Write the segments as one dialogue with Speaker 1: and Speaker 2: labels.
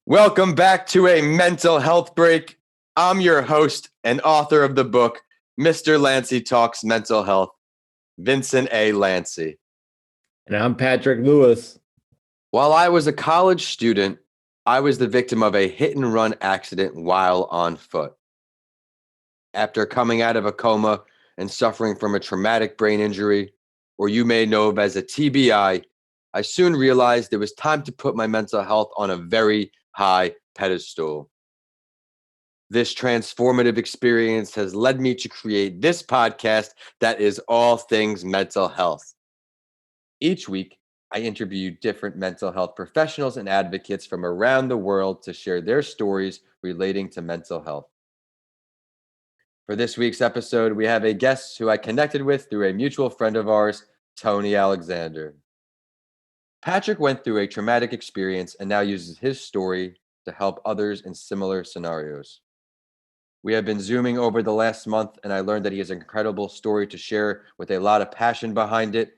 Speaker 1: Welcome back to a mental health break. I'm your host and author of the book, Mr. Lanci Talks Mental Health, Vincent A. Lanci.
Speaker 2: And I'm Patrick Lewis.
Speaker 1: While I was a college student, I was the victim of a hit and run accident while on foot. After coming out of a coma and suffering from a traumatic brain injury, or you may know of as a TBI, I soon realized it was time to put my mental health on a very high pedestal. This transformative experience has led me to create this podcast that is all things mental health. Each week, I interview different mental health professionals and advocates from around the world to share their stories relating to mental health. For this week's episode, we have a guest who I connected with through a mutual friend of ours, Tony Alexander. Patrick went through a traumatic experience and now uses his story to help others in similar scenarios. We have been Zooming over the last month, and I learned that he has an incredible story to share with a lot of passion behind it.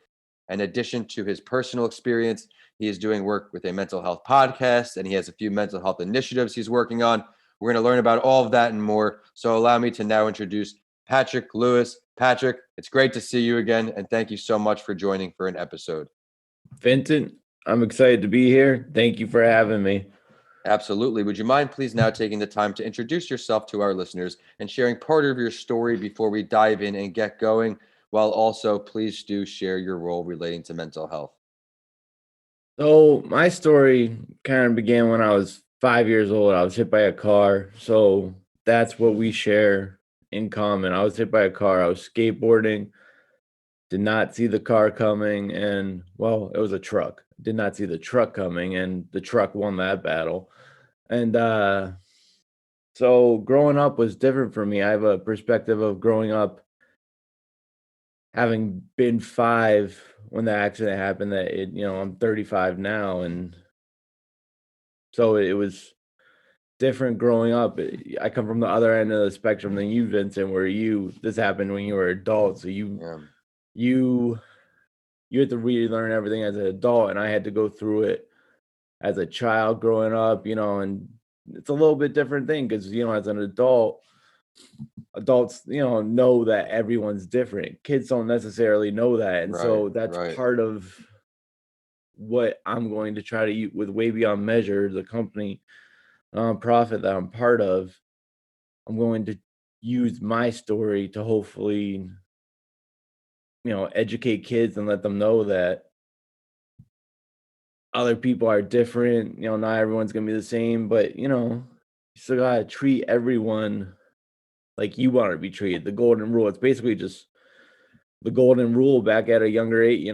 Speaker 1: In addition to his personal experience, he is doing work with a mental health podcast, and he has a few mental health initiatives he's working on. We're going to learn about all of that and more. So allow me to now introduce Patrick Lewis. Patrick, it's great to see you again, and thank you so much for joining for an episode.
Speaker 2: Vincent, I'm excited to be here. Thank you for having me.
Speaker 1: Absolutely. Would you mind please now taking the time to introduce yourself to our listeners and sharing part of your story before we dive in and get going, while also please do share your role relating to mental health?
Speaker 2: So my story kind of began when I was 5 years old. I was hit by a car. So that's what we share in common. I was hit by a car. I was skateboarding, did not see the car coming. And well, it was a truck. Did not see the truck coming, and the truck won that battle. And so growing up was different for me. I have a perspective of growing up having been 5 when the accident happened, that I'm 35 now, and so it was different growing up. I come from the other end of the spectrum than you, Vincent, where this happened when you were adult, so you had to relearn everything as an adult, and I had to go through it as a child growing up, and it's a little bit different thing because as an adults know that everyone's different. Kids don't necessarily know that, and so that's part of what I'm going to try to use with Way Beyond Measure, the company nonprofit that I'm part of. I'm going to use my story to hopefully educate kids and let them know that other people are different. Not everyone's gonna be the same, but you still gotta treat everyone like you want to be treated. The golden rule. It's basically just the golden rule back at a younger age,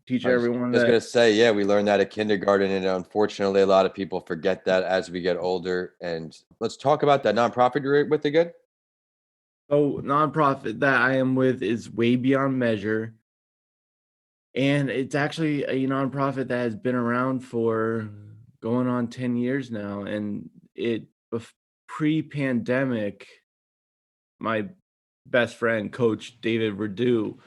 Speaker 2: teach everyone that.
Speaker 1: I was going to say, yeah, we learned that at kindergarten, and unfortunately, a lot of people forget that as we get older. And let's talk about that nonprofit you're with again.
Speaker 2: So, nonprofit that I am with is Way Beyond Measure, and it's actually a nonprofit that has been around for going on 10 years now. And pre-pandemic, my best friend, Coach David Verdu,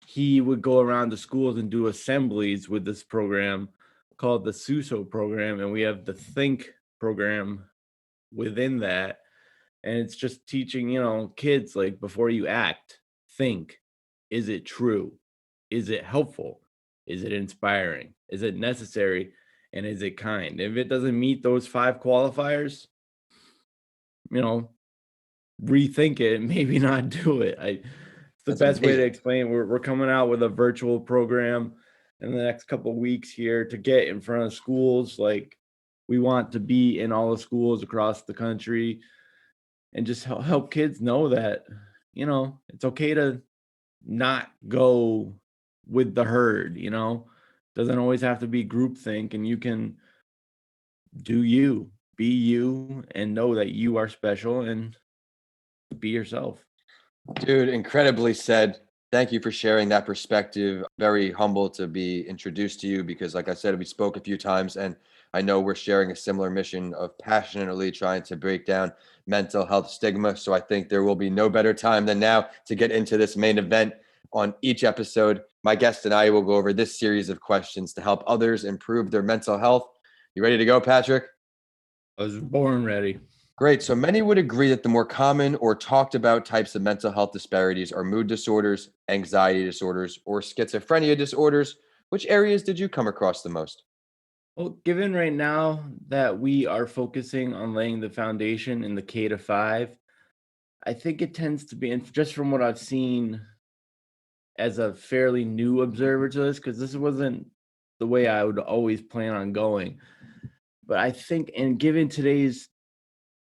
Speaker 2: he would go around to schools and do assemblies with this program called the SUSO program. And we have the Think program within that. And it's just teaching, kids, like, before you act, think. Is it true? Is it helpful? Is it inspiring? Is it necessary? And is it kind? If it doesn't meet those 5 qualifiers, rethink it and maybe not do it. It's the best way to explain. We're coming out with a virtual program in the next couple of weeks here to get in front of schools. Like, we want to be in all the schools across the country and just help kids know that, it's okay to not go with the herd, doesn't always have to be groupthink, and you can do you, be you, and know that you are special and be yourself.
Speaker 1: Dude, incredibly said. Thank you for sharing that perspective. Very humble to be introduced to you because, like I said, we spoke a few times, and I know we're sharing a similar mission of passionately trying to break down mental health stigma. So I think there will be no better time than now to get into this main event. On each episode, my guest and I will go over this series of questions to help others improve their mental health. You ready to go, Patrick?
Speaker 2: I was born ready.
Speaker 1: Great. So many would agree that the more common or talked about types of mental health disparities are mood disorders, anxiety disorders, or schizophrenia disorders. Which areas did you come across the most?
Speaker 2: Well, given right now that we are focusing on laying the foundation in the K to 5, I think it tends to be, and just from what I've seen as a fairly new observer to this, because this wasn't the way I would always plan on going. But I think, and given today's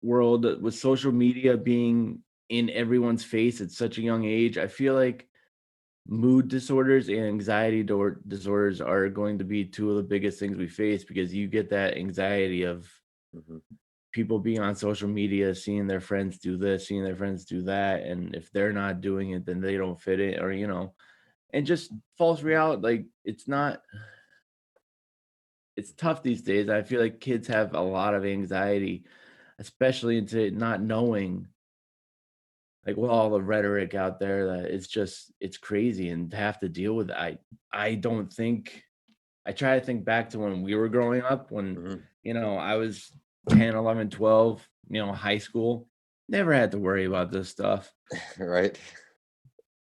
Speaker 2: world with social media being in everyone's face at such a young age, I feel like mood disorders and anxiety disorders are going to be two of the biggest things we face, because you get that anxiety of
Speaker 1: Mhm.
Speaker 2: people being on social media, seeing their friends do this, seeing their friends do that, and if they're not doing it, then they don't fit it, or and just false reality. Like, it's tough these days. I feel like kids have a lot of anxiety, especially into not knowing, like, with all the rhetoric out there, that it's crazy, and to have to deal with it. I don't think I try to think back to when we were growing up, when,
Speaker 1: Mhm.
Speaker 2: I was 10, 11, 12, high school, never had to worry about this stuff.
Speaker 1: Right.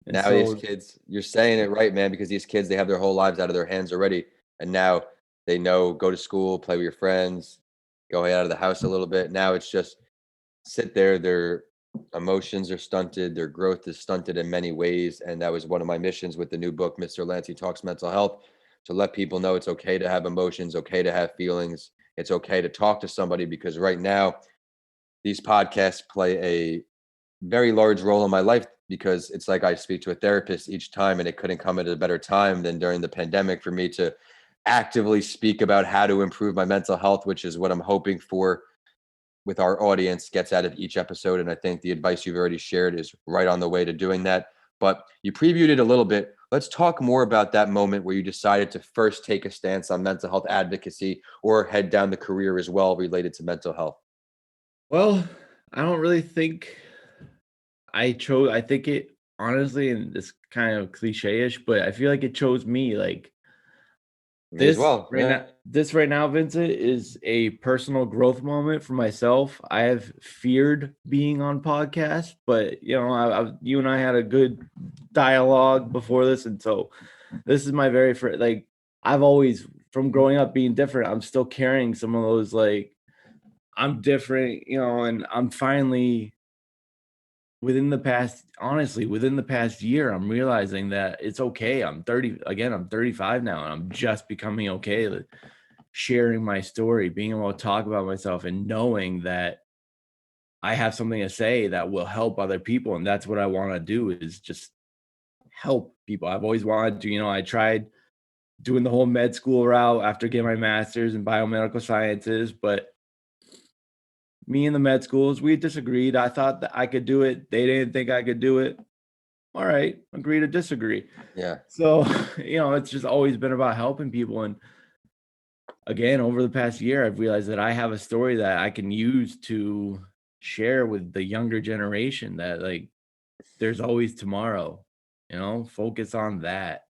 Speaker 2: And
Speaker 1: Now these
Speaker 2: so,
Speaker 1: kids, you're saying it right, man, because these kids, they have their whole lives out of their hands already. And now they know, go to school, play with your friends, go out of the house a little bit. Now it's just sit there. Their emotions are stunted. Their growth is stunted in many ways. And that was one of my missions with the new book, Mr. Lanci Talks Mental Health, to let people know it's okay to have emotions, okay to have feelings. It's okay to talk to somebody, because right now these podcasts play a very large role in my life, because it's like I speak to a therapist each time, and it couldn't come at a better time than during the pandemic for me to actively speak about how to improve my mental health, which is what I'm hoping for with our audience gets out of each episode. And I think the advice you've already shared is right on the way to doing that. But you previewed it a little bit. Let's talk more about that moment where you decided to first take a stance on mental health advocacy, or head down the career as well related to mental health.
Speaker 2: well, I don't really think I think it, honestly, and it's kind of cliche-ish, but I feel like it chose me. Like,
Speaker 1: Me as well. Yeah.
Speaker 2: this right now, Vincent, is a personal growth moment for myself. I have feared being on podcasts, but you and I had a good dialogue before this, and so this is my very first. Like, I've always, from growing up being different, I'm still carrying some of those, like, I'm different, and I'm finally, within the past year, I'm realizing that it's okay. I'm 30 again. I'm 35 now, and I'm just becoming okay with sharing my story, being able to talk about myself, and knowing that I have something to say that will help other people. And that's what I want to do, is just help people. I've always wanted to, I tried doing the whole med school route after getting my master's in biomedical sciences, but me and the med schools, we disagreed. I thought that I could do it. They didn't think I could do it. All right, agree to disagree.
Speaker 1: Yeah.
Speaker 2: So, it's just always been about helping people. And again, over the past year, I've realized that I have a story that I can use to share with the younger generation, that, like, there's always tomorrow, focus on that.